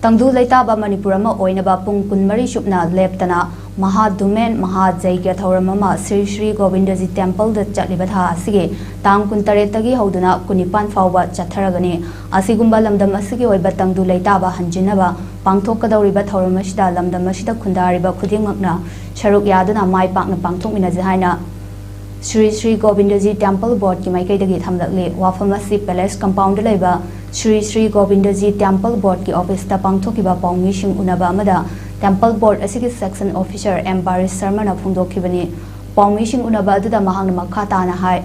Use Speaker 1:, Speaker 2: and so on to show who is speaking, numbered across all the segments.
Speaker 1: Tangdu Laitaba Manipurama Oinaba Pung Kunmari Shupna Leptana Maha Dhumen Maha Jeigya thouram Shree Govindajee Temple the Chatlibatha Asige Tang Kuntaretagi Hoduna Kunipan Fauba Chatharagani Asigumba Lamdam Asigi Oiba Tangdu Laitaba Hanjinaba Pangthoklagani thouramashida Lamdamashida Kundariba Kudimagna Sharuk Yaduna Mai Pakna Pangthok Minazahaina Shree Govindajee Temple Board ki Maikaidagi Thamlakli Wafamasi Palace Compound Leba Shree Govindajee Temple Board ki Office ta Pangthokiba Pawmishing Unaba Amada Temple Board asigi Section Officer M. Baris Sarmana Phungdokhibani Pawmishing Unaba aduda mahangna makha tana hai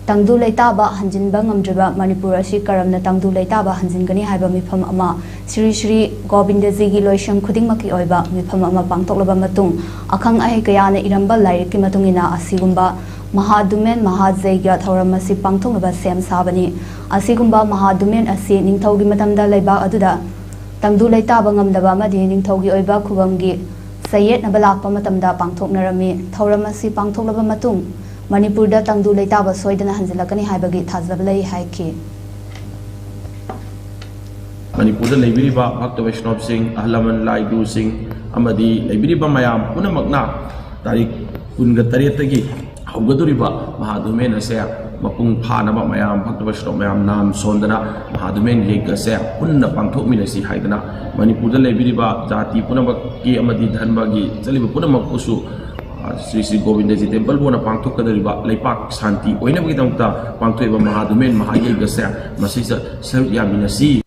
Speaker 1: Tangdu Laitaba Hanjinba ngamdriba Manipur asi karamna Tangdu Laitaba hanjingani haiba mifam ama Shree Govindajee gi loisham khudingmaki oiba mifam ama pangthoklaba matung akhang ahe kayana iramba lairiki matungina asigumba Maha Dhumen Maha Jeigya thouram asi pangthoknaba sem sabani asigumba Maha Dhumen asi ningthaugi matamda leiba aduda Tangdu Laitaba ngamdaba amadi ningthaugi oiba khubamgi sayet naba lakpa matamda pangthoknarami thouram asi pangthoklaba matung Manipur da Tangdu Laitaba soidana hanjilakani haibagi thajaba lei haiki
Speaker 2: Manipur da leibiriba bhakta Vaishnava singh ahlaman laidu singh amadi leibiriba mayam punamakna tarik kunga taretagi Haugaduriba Maha Dhumen ase mapung phanaba mayam bhakta Vaishnava mayam nam sondana Maha Dhumen Jeigya se punna pangthokminasi haidana Manipur da leibiriba jati punamaki amadi dharma gi chaliba punamakusu Shree Govindajee Temple bona pangthokadariba leipak santi oinabagi damta pangthoiba Maha Dhumen Maha Jeigya se masisa saruk yaminasi